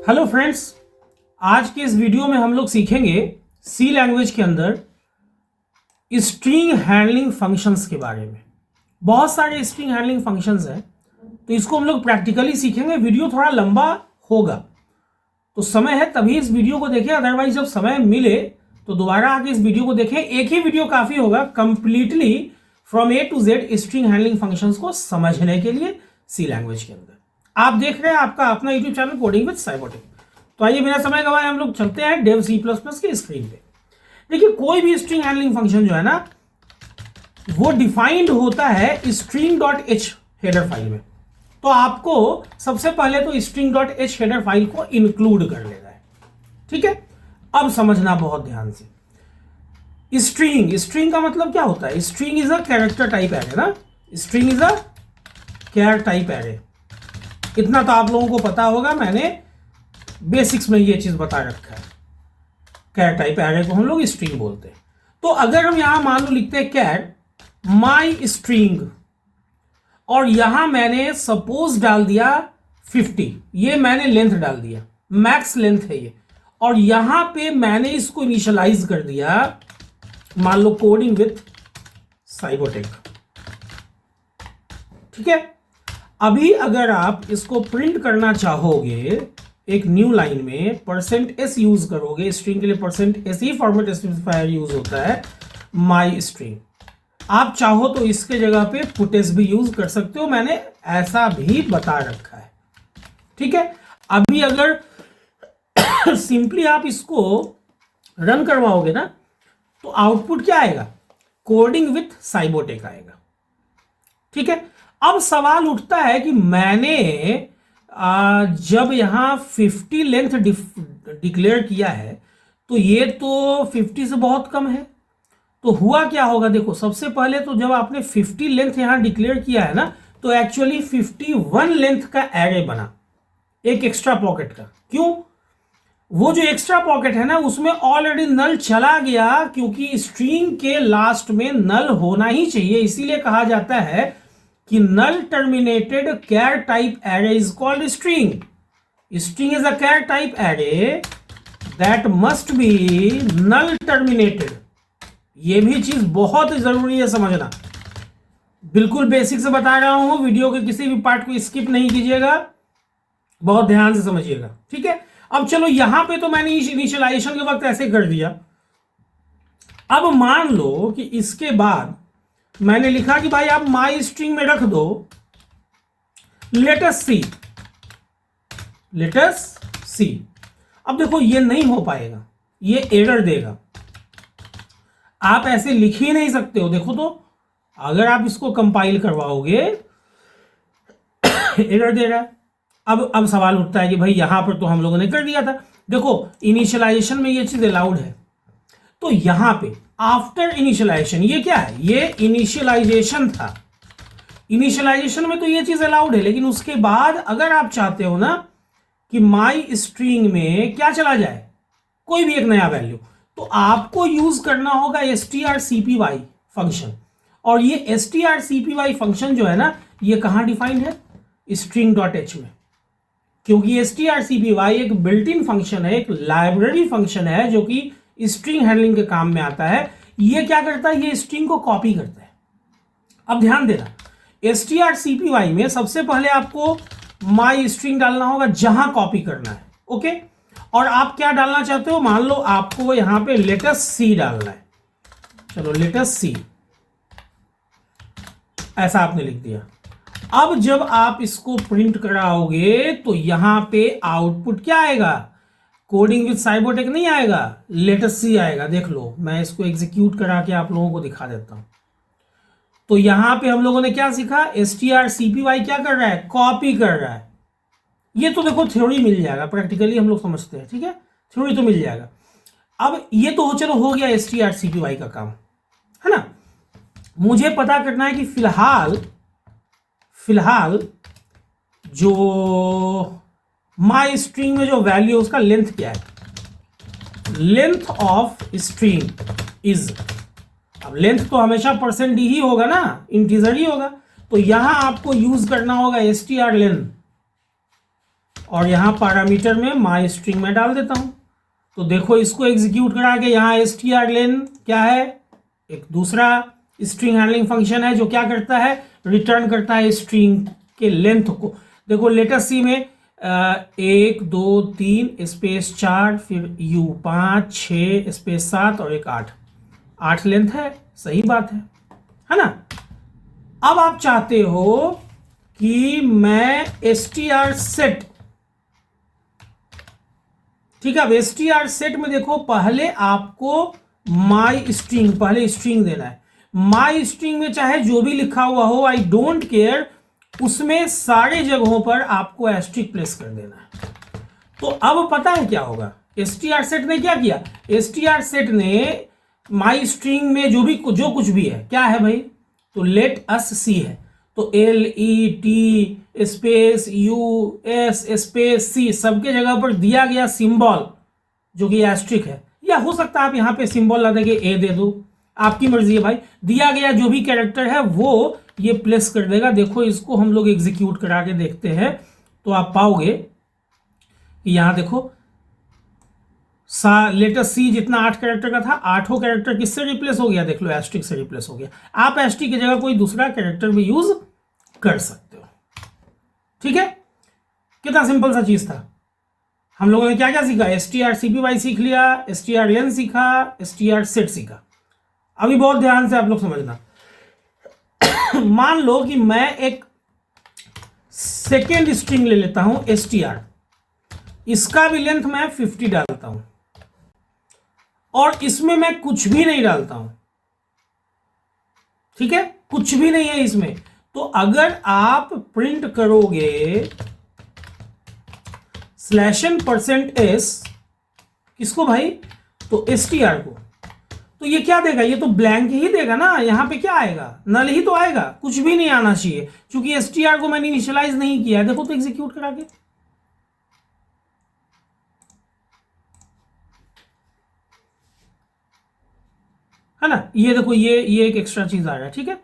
Hello friends, आज के इस वीडियो में हम लोग सीखेंगे सी लैंग्वेज के अंदर स्ट्रिंग हैंडलिंग फंक्शंस के बारे में। बहुत सारे स्ट्रिंग हैंडलिंग फंक्शंस हैं, तो इसको हम लोग प्रैक्टिकली सीखेंगे। वीडियो थोड़ा लंबा होगा, तो समय है तभी इस वीडियो को देखें, अदरवाइज जब समय मिले तो दोबारा आके इस वीडियो को देखें। एक ही वीडियो काफ़ी होगा completely from A to Z string handling functions को समझने के लिए सी लैंग्वेज के अंदर। आप देख रहे हैं आपका अपना YouTube channel coding with Cybotech. तो आइए बिना समय गवाए हम लोग चलते हैं डेव सी प्लस प्लस की स्क्रीन पे। देखिए, कोई भी स्ट्रिंग हैंडलिंग फंक्शन जो है ना, वो डिफाइंड होता है string dot H header file में। तो आपको सबसे पहले तो string dot H header file को इंक्लूड कर लेना है। ठीक है, अब समझना बहुत ध्यान से। स्ट्रिंग का मतलब क्या होता है? String is a character type array ना। String is a char type array. इतना तो आप लोगों को पता होगा, मैंने बेसिक्स में ये चीज बता रखा है। कैर टाइप एरे को हम लोग स्ट्रिंग बोलते हैं। तो अगर हम यहां मान लो लिखते हैं कैर माई स्ट्रिंग, और यहां मैंने सपोज डाल दिया 50, ये मैंने लेंथ डाल दिया, मैक्स लेंथ है ये, और यहां पे मैंने इसको इनिशियलाइज कर दिया, मान लो कोडिंग विथ साइबोटेक। ठीक है, अभी अगर आप इसको प्रिंट करना चाहोगे एक न्यू लाइन में, %s यूज करोगे। स्ट्रिंग के लिए %s ही फॉर्मेट स्पेसिफायर यूज होता है, माई स्ट्रिंग। आप चाहो तो इसके जगह पे पुटेस भी यूज कर सकते हो, मैंने ऐसा भी बता रखा है। ठीक है, अभी अगर सिंपली आप इसको रन करवाओगे ना, तो आउटपुट क्या आएगा? कोडिंग विथ साइबोटेक आएगा। ठीक है, अब सवाल उठता है कि मैंने जब यहां 50 लेंथ डिक्लेयर किया है, तो ये तो 50 से बहुत कम है। तो हुआ क्या होगा? देखो, सबसे पहले तो जब आपने 50 लेंथ यहां डिक्लेयर किया है ना, तो एक्चुअली 51 लेंथ का एरे बना, एक एक्स्ट्रा पॉकेट का। क्यों? वो जो एक्स्ट्रा पॉकेट है ना, उसमें ऑलरेडी नल चला गया, क्योंकि स्ट्रिंग के लास्ट में नल होना ही चाहिए। इसीलिए कहा जाता है कि null terminated char type array is called string. String is a char type array that must be null terminated. ये भी चीज बहुत जरूरी है समझना, बिल्कुल बेसिक से बता रहा हूं, वीडियो के किसी भी पार्ट को स्किप नहीं कीजिएगा, बहुत ध्यान से समझिएगा। ठीक है, अब चलो यहां पे तो मैंने इनिशियलाइजेशन के वक्त ऐसे कर दिया। अब मान लो कि इसके बाद मैंने लिखा कि भाई आप माई स्ट्रिंग में रख दो लेटस सी। अब देखो, ये नहीं हो पाएगा, ये एरर देगा। आप ऐसे लिख ही नहीं सकते हो। देखो तो, अगर आप इसको कंपाइल करवाओगे एरर दे रहा है। अब सवाल उठता है कि भाई यहां पर तो हम लोगों ने कर दिया था। देखो, इनिशियलाइजेशन में ये चीज अलाउड है, तो यहां पे आफ्टर इनिशियलाइजेशन, ये क्या है? ये इनिशियलाइजेशन था। इनिशियलाइजेशन में तो ये चीज अलाउड है, लेकिन उसके बाद अगर आप चाहते हो ना कि माई स्ट्रिंग में क्या चला जाए, कोई भी एक नया वैल्यू, तो आपको यूज करना होगा strcpy फंक्शन। और ये strcpy फंक्शन जो है ना, ये कहां डिफाइंड है? स्ट्रिंग डॉट एच में। क्योंकि strcpy एक बिल्ट इन फंक्शन है, एक लाइब्रेरी फंक्शन है जो कि स्ट्रिंग हैंडलिंग के काम में आता है। ये क्या करता है? ये स्ट्रिंग को कॉपी करता है। अब ध्यान देना, strcpy में सबसे पहले आपको माई स्ट्रिंग डालना होगा जहां कॉपी करना है। ओके, और आप क्या डालना चाहते हो? मान लो आपको यहां पे लेटस सी डालना है। चलो लेटस सी, ऐसा आपने लिख दिया। अब जब आप इसको प्रिंट कराओगे तो यहां पे आउटपुट क्या आएगा? कोडिंग विद साइबोटेक नहीं आएगा, लेटस सी आएगा। देख लो, मैं इसको एग्जीक्यूट करा के आप लोगों को दिखा देता हूं। तो यहां पे हम लोगों ने क्या सीखा? strcpy क्या कर रहा है? कॉपी कर रहा है। ये तो देखो थ्योरी मिल जाएगा, प्रैक्टिकली हम लोग समझते हैं। ठीक है, थ्योरी तो मिल जाएगा। अब ये तो चलो हो गया strcpy का काम, है ना। मुझे पता करना है कि फिलहाल जो माई स्ट्रिंग में जो वैल्यू उसका लेंथ क्या है? लेंथ ऑफ स्ट्रिंग इज, अब लेंथ तो हमेशा %d ही होगा ना, इंटीजर ही होगा। तो यहां आपको यूज करना होगा strlen, और यहाँ पैरामीटर में माई स्ट्रिंग में डाल देता हूं। तो देखो इसको एग्जीक्यूट करा के यहाँ strlen क्या है, एक दूसरा स्ट्रिंग हैंडलिंग फंक्शन है जो क्या करता है, रिटर्न करता है स्ट्रिंग के लेंथ को। देखो लेटर सी में 1 2 3 स्पेस 4 फिर u 5 6 स्पेस 7 और एक 8 लेंथ है, सही बात है ना। अब आप चाहते हो कि मैं str सेट, ठीक है, अब str सेट में देखो पहले आपको माई स्ट्रिंग, पहले स्ट्रिंग देना है। माई स्ट्रिंग में चाहे जो भी लिखा हुआ हो, आई डोंट केयर, उसमें सारे जगहों पर आपको एस्ट्रिक प्लेस कर देना है। तो अब पता है क्या होगा, str सेट ने क्या किया, str सेट ने माई स्ट्रिंग में जो कुछ भी है, क्या है भाई, तो लेट अस सी है, तो LET space US space C सबके जगह पर दिया गया सिंबल जो कि एस्ट्रिक है, या हो सकता है आप यहाँ पे सिंबल ला देंगे A दे दो, आपकी मर्जी है भाई। दिया गया जो भी कैरेक्टर है वो ये प्लेस कर देगा। देखो इसको हम लोग एग्जीक्यूट करा के देखते हैं तो आप पाओगे कि यहाँ देखो लेटर सी जितना 8 कैरेक्टर का था, 8 कैरेक्टर किससे रिप्लेस हो गया, देख लो एस्ट्रिक से रिप्लेस हो गया। आप एस्ट्रिक की जगह कोई दूसरा कैरेक्टर भी यूज कर सकते हो, ठीक है। कितना सिंपल सा चीज था। हम लोगों ने क्या क्या सीखा, strcpy सीख लिया, strlen सीखा, str सेट सीखा। अभी बहुत ध्यान से आप लोग समझना। मान लो कि मैं एक सेकेंड स्ट्रिंग ले लेता हूं str, इसका भी लेंथ मैं 50 डालता हूं और इसमें मैं कुछ भी नहीं डालता हूं, ठीक है, कुछ भी नहीं है इसमें। तो अगर आप प्रिंट करोगे /n%s किसको भाई, तो str को, तो ये क्या देगा, ये तो ब्लैंक ही देगा ना। यहां पे क्या आएगा, नल ही तो आएगा, कुछ भी नहीं आना चाहिए क्योंकि str को मैंने इनिशियलाइज नहीं किया। देखो तो एग्जीक्यूट करा के, है ना, ये देखो ये एक एक्स्ट्रा चीज आ रहा है, ठीक है।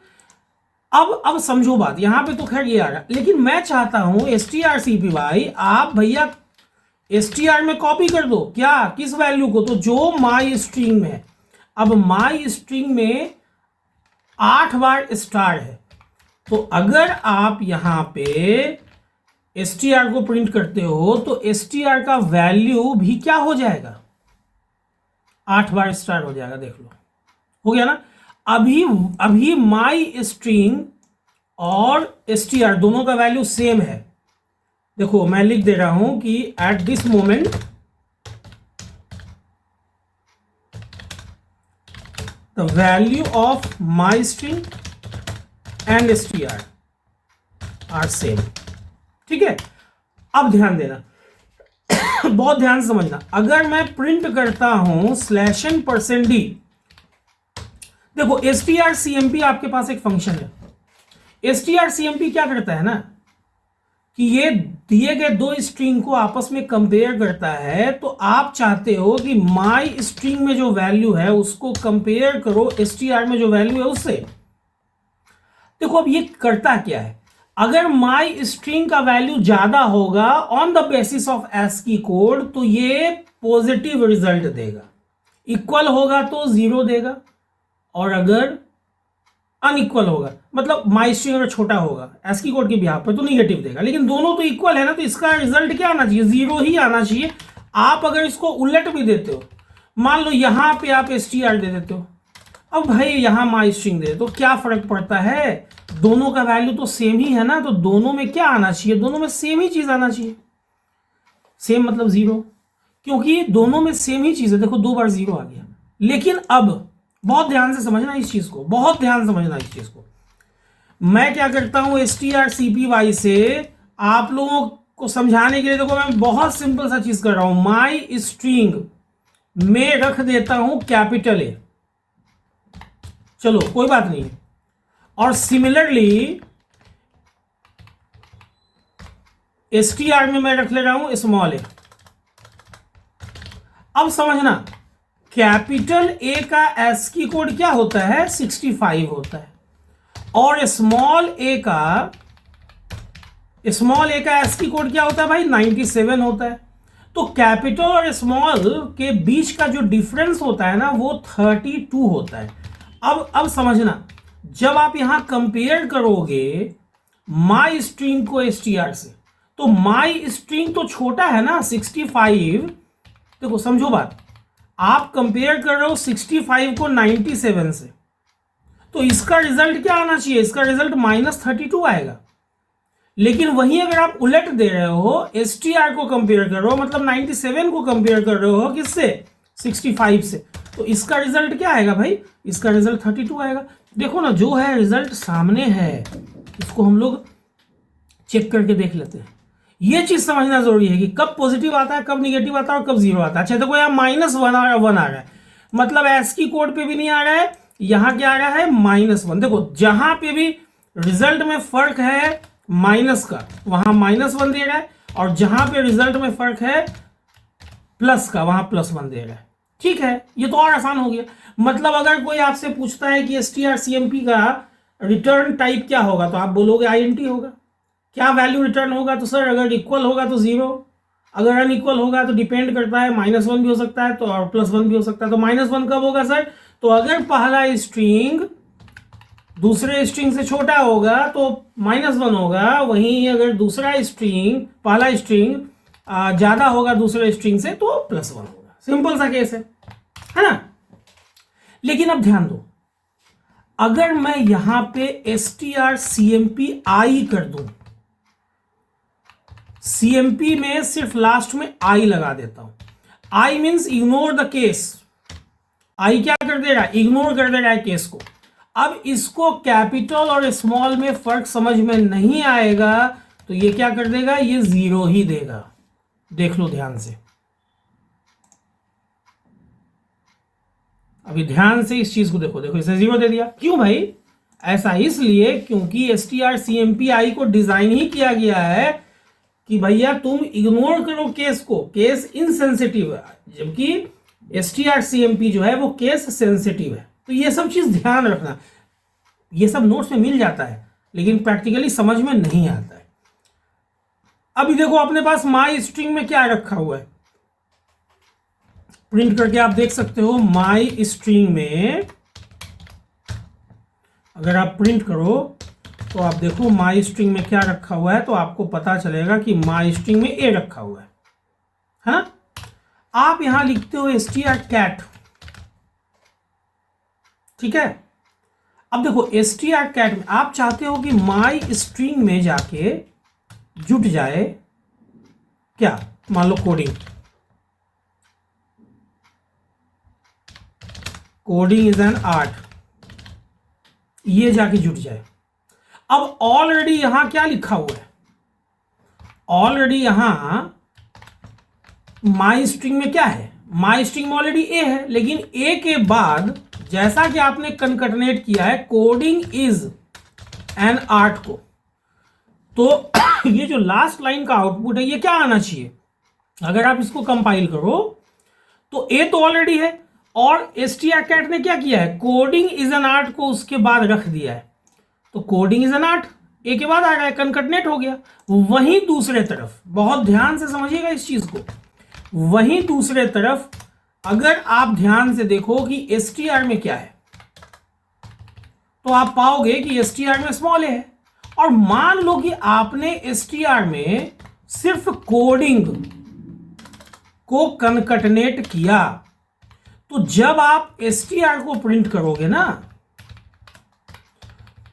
अब समझो बात, यहां पे तो खैर ये आ रहा है, लेकिन मैं चाहता हूं strcpy आप भैया str में कॉपी कर दो, क्या, किस वैल्यू को, तो जो माई स्ट्रिंग में है। अब माई स्ट्रिंग में 8 बार स्टार है, तो अगर आप यहां पे str को प्रिंट करते हो तो str का वैल्यू भी क्या हो जाएगा, 8 बार स्टार हो जाएगा। देख लो, हो गया ना। अभी माई स्ट्रिंग और str दोनों का वैल्यू सेम है। देखो मैं लिख दे रहा हूं कि at this moment the value of my string and str are same, ठीक है। अब ध्यान देना, बहुत ध्यान से समझना। अगर मैं प्रिंट करता हूं /n%d, देखो strcmp आपके पास एक फंक्शन है। strcmp क्या करता है ना कि ये दिए गए दो स्ट्रिंग को आपस में कंपेयर करता है। तो आप चाहते हो कि माई स्ट्रिंग में जो वैल्यू है उसको कंपेयर करो str में जो वैल्यू है उससे। देखो अब ये करता क्या है, अगर माई स्ट्रिंग का वैल्यू ज्यादा होगा on the basis of ASCII code तो ये पॉजिटिव रिजल्ट देगा, इक्वल होगा तो 0 देगा, और अगर अनइक्वल होगा, मतलब माई स्ट्रिंग अगर छोटा होगा ASCII कोड के बिहाफ पर तो निगेटिव देगा। लेकिन दोनों तो इक्वल है ना, तो इसका रिजल्ट क्या आना चाहिए, 0 ही आना चाहिए। आप अगर इसको उलट भी देते हो, मान लो यहां पे आप str दे देते हो, अब भाई यहां माई स्ट्रिंग दे, तो क्या फर्क पड़ता है, दोनों का वैल्यू तो सेम ही है ना। तो दोनों में क्या आना चाहिए, दोनों में सेम ही चीज आना चाहिए। सेम मतलब 0, क्योंकि दोनों में सेम ही चीज है। देखो 2 बार 0 आ गया। लेकिन अब बहुत ध्यान से समझना इस चीज को, बहुत ध्यान से समझना इस चीज को। मैं क्या करता हूं strcpy से आप लोगों को समझाने के लिए, देखो मैं बहुत सिंपल सा चीज कर रहा हूं, माई स्ट्रिंग में रख देता हूं कैपिटल A, चलो कोई बात नहीं। और सिमिलरली str में मैं रख ले रहा हूं स्मॉल a। अब समझना, कैपिटल A का ASCII कोड क्या होता है, 65 होता है, और स्मॉल a का स्मॉल ए का एस्की कोड क्या होता है भाई 97 होता है। तो कैपिटल और स्मॉल के बीच का जो डिफरेंस होता है ना वो 32 होता है। अब समझना, जब आप यहां कंपेयर करोगे माई स्ट्रिंग को एसटीआर से, तो माई स्ट्रिंग तो छोटा है ना 65। देखो समझो बात, आप कंपेयर कर रहे हो 65 को 97 से, तो इसका रिजल्ट क्या आना चाहिए, इसका रिजल्ट -32 आएगा। लेकिन वहीं अगर आप उलट दे रहे हो, एसटीआर को कंपेयर कर रहे हो, मतलब 97 को कंपेयर कर रहे हो किससे, 65 से, तो इसका रिजल्ट क्या आएगा भाई, इसका रिजल्ट 32 आएगा। देखो ना, जो है रिजल्ट सामने है, इसको हम लोग चेक करके देख लेते हैं। ये चीज समझना जरूरी है कि कब पॉजिटिव आता है, कब निगेटिव आता है और कब जीरो आता है। अच्छा देखो यहाँ -1 आ रहा है, मतलब एस की कोड पे भी नहीं आ रहा है, यहां क्या आ रहा है -1। देखो जहां पे भी रिजल्ट में फर्क है माइनस का, वहां -1 दे रहा है, और जहां पे रिजल्ट में फर्क है प्लस का, वहां +1 दे रहा है। ठीक है, ये तो और आसान हो गया। मतलब अगर कोई आपसे पूछता है कि strcmp का रिटर्न टाइप क्या होगा, तो आप बोलोगे INT होगा। क्या वैल्यू रिटर्न होगा, तो सर अगर इक्वल होगा तो 0, अगर अनइक्वल होगा तो डिपेंड करता है, -1 भी हो सकता है तो, और +1 भी हो सकता है। तो -1 कब होगा सर, तो अगर पहला स्ट्रिंग दूसरे स्ट्रिंग से छोटा होगा तो -1 होगा, वहीं अगर दूसरा स्ट्रिंग, पहला स्ट्रिंग ज्यादा होगा दूसरे स्ट्रिंग से तो +1 होगा। सिंपल सा केस है ना। लेकिन अब ध्यान दो, अगर मैं यहां पे strcmp i कर दूं, CMP में सिर्फ लास्ट में I लगा देता हूं, I means ignore the case, I क्या कर दे रहा है, इग्नोर कर दे रहा है केस को। अब इसको कैपिटल और स्मॉल में फर्क समझ में नहीं आएगा, तो ये क्या कर देगा, ये 0 ही देगा। देख लो ध्यान से, अभी ध्यान से इस चीज को देखो, देखो इसे 0 दे दिया। क्यों भाई, ऐसा इसलिए क्योंकि strcmp i को डिजाइन ही किया गया है कि भैया तुम इग्नोर करो केस को, केस इनसेंसिटिव है, जबकि strcmp जो है वो केस सेंसिटिव है। तो ये सब चीज ध्यान रखना, ये सब नोट्स में मिल जाता है लेकिन प्रैक्टिकली समझ में नहीं आता है। अभी देखो अपने पास माई स्ट्रिंग में क्या रखा हुआ है, प्रिंट करके आप देख सकते हो। माई स्ट्रिंग में अगर आप प्रिंट करो तो आप देखो माई स्ट्रिंग में क्या रखा हुआ है, तो आपको पता चलेगा कि माई स्ट्रिंग में ए रखा हुआ है ना। आप यहां लिखते हो strcat, ठीक है। अब देखो strcat में आप चाहते हो कि माई स्ट्रिंग में जाके जुट जाए क्या, मान लो कोडिंग इज एन आर्ट, ये जाके जुट जाए। अब ऑलरेडी यहां क्या लिखा हुआ है, ऑलरेडी यहां माई स्ट्रिंग में क्या है, माई स्ट्रिंग में ऑलरेडी ए है, लेकिन ए के बाद जैसा कि आपने कनकटनेट किया है कोडिंग इज एन आर्ट को, तो ये जो लास्ट लाइन का आउटपुट है ये क्या आना चाहिए, अगर आप इसको कंपाइल करो तो ए तो ऑलरेडी है, और strcat ने क्या किया है, कोडिंग इज एन आर्ट को उसके बाद रख दिया है, तो कोडिंग इज एन आर्ट ए के बाद आ रहा है, कनकटनेट हो गया। वहीं दूसरे तरफ, बहुत ध्यान से समझिएगा इस चीज को, वहीं दूसरे तरफ अगर आप ध्यान से देखो कि str में क्या है, तो आप पाओगे कि str में स्मॉल ए है, और मान लो कि आपने str में सिर्फ कोडिंग को कनकटनेट किया, तो जब आप str को प्रिंट करोगे ना,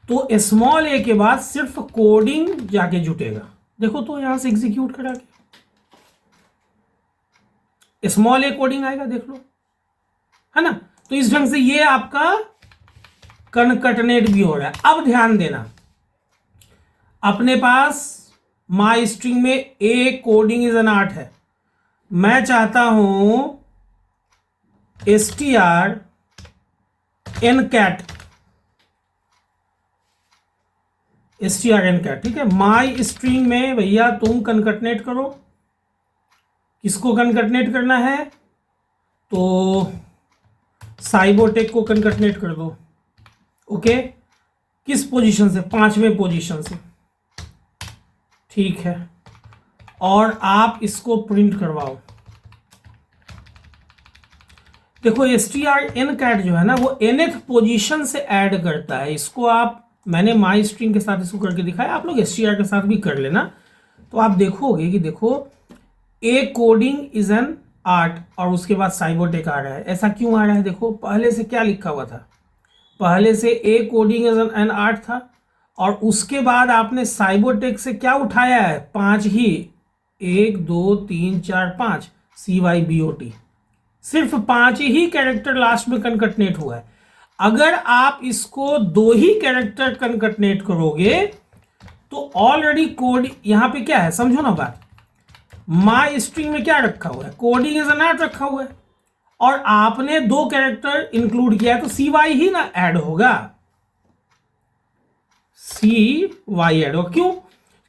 तो स्मॉल ए के बाद सिर्फ कोडिंग जाके जुटेगा। देखो तो यहां से एग्जीक्यूट करा के स्मॉल ए कोडिंग आएगा, देख लो, है ना। तो इस ढंग से ये आपका कनकटनेट भी हो रहा है। अब ध्यान देना, अपने पास माई स्ट्रिंग में ए कोडिंग इज एन आर्ट है, मैं चाहता हूं str ncat, ठीक है। माई स्ट्रिंग में भैया तुम कनकटनेट करो, किसको कनकटनेट करना है, तो साइबोटेक को कनकटनेट कर दो, ओके। किस पोजीशन से, 5वें पोजीशन से, ठीक है, और आप इसको प्रिंट करवाओ। देखो strncat जो है ना वो nth पोजीशन से ऐड करता है इसको। आप, मैंने माई स्ट्रिंग के साथ इसको करके दिखाया, आप लोग str के साथ भी कर लेना। तो आप देखोगे कि देखो ए कोडिंग इज एन आर्ट और उसके बाद साइबरटेक आ रहा है। ऐसा क्यों आ रहा है? देखो पहले से क्या लिखा हुआ था, पहले से ए कोडिंग इज एन आर्ट था और उसके बाद आपने साइबरटेक से क्या उठाया है? 5 ही, 1 2 3 4 5 CYBOT, सिर्फ 5 ही कैरेक्टर लास्ट में कनकटनेट हुआ है। अगर आप इसको 2 ही कैरेक्टर कनकटनेट करोगे तो ऑलरेडी कोड यहां पे क्या है, समझो ना बात। माई स्ट्रिंग में क्या रखा हुआ है? कोडिंग इज एन आर्ट रखा हुआ है और आपने 2 कैरेक्टर इंक्लूड किया है तो CY ही ना ऐड होगा, CY ऐड होगा। क्यों?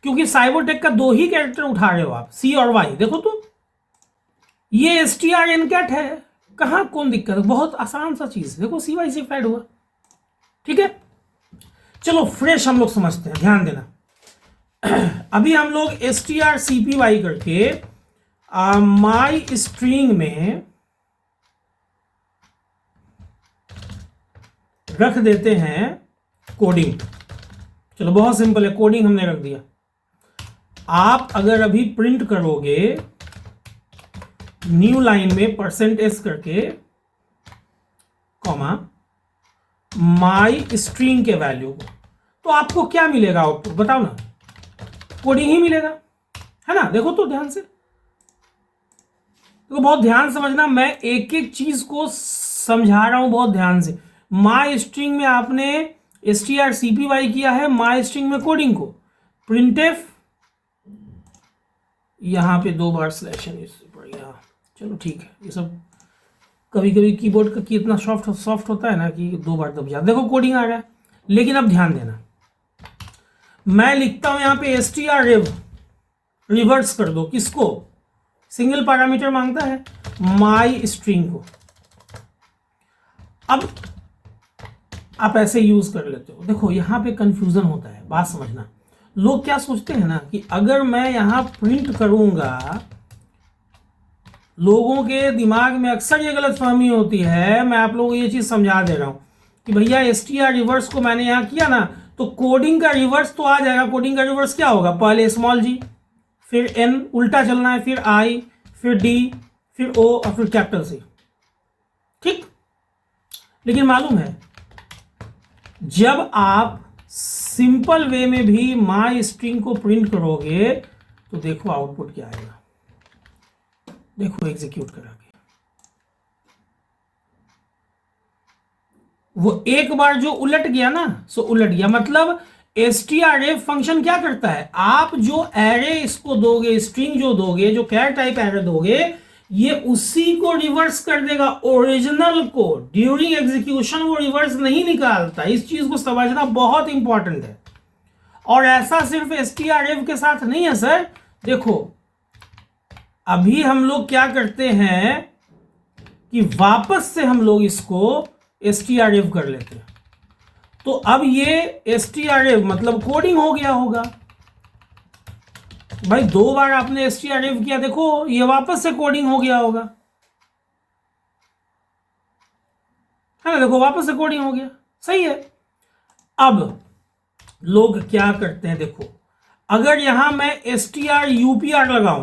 क्योंकि साइबरटेक का 2 ही कैरेक्टर उठा रहे हो आप, C और Y। देखो तो ये strncat है, कहां कौन दिक्कत है? बहुत आसान सा चीज, देखो CY से ऐड हुआ। ठीक है, चलो फ्रेश हम लोग समझते हैं, ध्यान देना। अभी हम लोग strcpy करके माई स्ट्रिंग में रख देते हैं कोडिंग। चलो बहुत सिंपल है, कोडिंग हमने रख दिया। आप अगर अभी प्रिंट करोगे न्यू लाइन में %s करके कॉमा माई स्ट्रिंग के वैल्यू को, तो आपको क्या मिलेगा आउटपुट? बताओ ना, कोडिंग ही मिलेगा, है ना? देखो तो ध्यान से, तो बहुत ध्यान समझना, मैं एक एक चीज को समझा रहा हूं बहुत ध्यान से। माई स्ट्रिंग में आपने strcpy किया है, माई स्ट्रिंग में कोडिंग को, printf यहां पे 2 बार स्लैश पड़ गया। चलो ठीक है, ये सब कभी कभी कीबोर्ड का की इतना सॉफ्ट होता है ना कि 2 बार दब जाता। देखो कोडिंग आ रहा है, लेकिन अब ध्यान देना, मैं लिखता हूं यहां पे strrev, रिवर्स कर दो किसको? सिंगल पैरामीटर मांगता है माई स्ट्रिंग को। अब आप ऐसे यूज कर लेते हो। देखो यहां पे कंफ्यूजन होता है, बात समझना। लोग क्या सोचते हैं ना कि अगर मैं यहां प्रिंट करूंगा, लोगों के दिमाग में अक्सर ये गलतफहमी होती है, मैं आप लोगों को ये चीज समझा दे रहा हूं कि भैया str रिवर्स को मैंने यहां किया ना तो कोडिंग का रिवर्स तो आ जाएगा। कोडिंग का रिवर्स क्या होगा? पहले स्मॉल g, फिर n, उल्टा चलना है, फिर I, फिर D, फिर O और फिर कैपिटल C। ठीक, लेकिन मालूम है जब आप सिंपल वे में भी माई स्ट्रिंग को प्रिंट करोगे तो देखो आउटपुट क्या आएगा। देखो एग्जीक्यूट करा के, वो एक बार जो उलट गया ना, सो उलट गया। मतलब strarray फंक्शन क्या करता है? आप जो एरे इसको दोगे, स्ट्रिंग जो दोगे, जो कैर टाइप एरे दोगे, ये उसी को रिवर्स कर देगा, ओरिजिनल को। ड्यूरिंग एग्जीक्यूशन वो रिवर्स नहीं निकालता। इस चीज को समझना बहुत इंपॉर्टेंट है। और ऐसा सिर्फ strrev के साथ नहीं है सर। देखो अभी हम लोग क्या करते हैं कि वापस से हम लोग इसको strrev कर लेते हैं, तो अब ये strrev मतलब कोडिंग हो गया होगा। भाई 2 बार आपने strrev किया, देखो ये वापस से कोडिंग हो गया होगा, है ना? देखो वापस से कोडिंग हो गया, सही है। अब लोग क्या करते हैं, देखो अगर यहां मैं strupr लगाऊं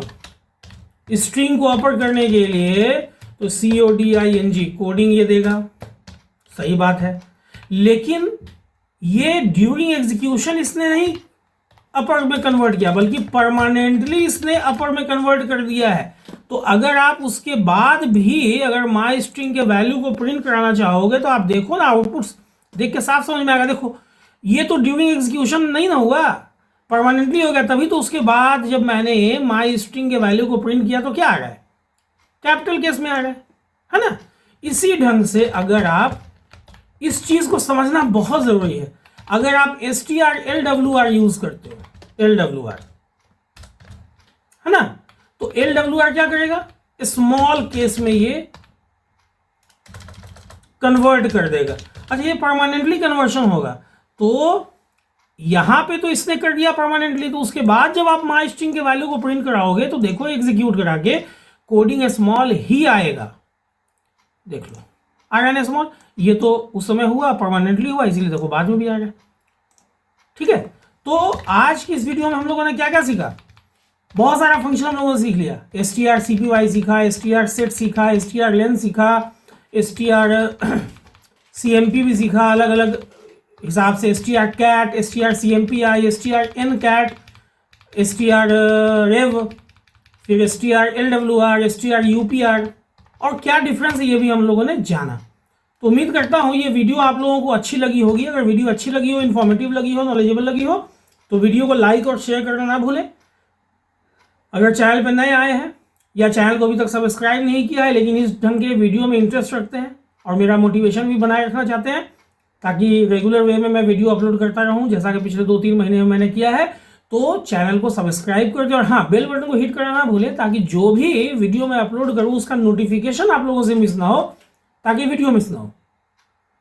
स्ट्रिंग को अपर करने के लिए, तो coding कोडिंग ये देगा, सही बात है। लेकिन ये ड्यूरिंग एग्जीक्यूशन इसने नहीं अपर में कन्वर्ट किया, बल्कि परमानेंटली इसने अपर में कन्वर्ट कर दिया है। तो अगर आप उसके बाद भी अगर माई स्ट्रिंग के वैल्यू को प्रिंट कराना चाहोगे तो आप देखो ना, आउटपुट्स देख के साफ समझ में आएगा। देखो ये तो ड्यूरिंग एग्जीक्यूशन नहीं ना हुआ, परमानेंटली हो गया। तभी तो उसके बाद जब मैंने माई स्ट्रिंग के वैल्यू को प्रिंट किया तो क्या आ रहा है? कैपिटल केस में आ रहा है ना? इसी ढंग से अगर आप इस चीज को समझना बहुत जरूरी है। अगर आप strlwr यूज करते हो, LWR, है ना, तो LWR क्या करेगा? स्मॉल केस में ये कन्वर्ट कर देगा। अच्छा ये परमानेंटली कन्वर्शन होगा तो यहां पे तो इसने कर दिया परमानेंटली, तो उसके बाद जब आप माई स्ट्रिंग के वैल्यू को प्रिंट कराओगे तो देखो एग्जीक्यूट करा के कोडिंग स्मॉल ही आएगा। देख लो आ रहा है स्मॉल, ये तो उस समय हुआ परमानेंटली हुआ, इसीलिए देखो बाद में भी आ गया। ठीक है, तो आज की इस वीडियो में हम लोगों ने क्या क्या सीखा, बहुत सारा फंक्शन हम लोगों ने सीख लिया। strcpy सीखा, strset सीखा, strlen सीखा, strcmp भी सीखा अलग अलग हिसाब से, strcat, strcmpi, strncat, strrev, फिर strlwr, strupr, और क्या डिफरेंस है ये भी हम लोगों ने जाना। तो उम्मीद करता हूँ ये वीडियो आप लोगों को अच्छी लगी होगी। अगर वीडियो अच्छी लगी हो, इन्फॉर्मेटिव लगी हो, नॉलेजेबल लगी हो, तो वीडियो को लाइक और शेयर करना ना भूलें। अगर चैनल पर नए आए हैं या चैनल को अभी तक सब्सक्राइब नहीं किया है लेकिन इस ढंग के वीडियो में इंटरेस्ट रखते हैं और मेरा मोटिवेशन भी बनाए रखना चाहते हैं ताकि रेगुलर वे में मैं वीडियो अपलोड करता रहूं जैसा कि पिछले 2-3 महीने में मैंने किया है, तो चैनल को सब्सक्राइब कर दें और हाँ बेल बटन को हिट करना ना भूलें ताकि जो भी वीडियो मैं अपलोड करूं उसका नोटिफिकेशन आप लोगों से मिस ना हो, ताकि वीडियो मिस ना हो।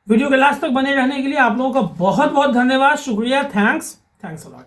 वीडियो के लास्ट तक बने रहने के लिए आप लोगों का बहुत बहुत धन्यवाद, शुक्रिया, थैंक्स अ लॉट।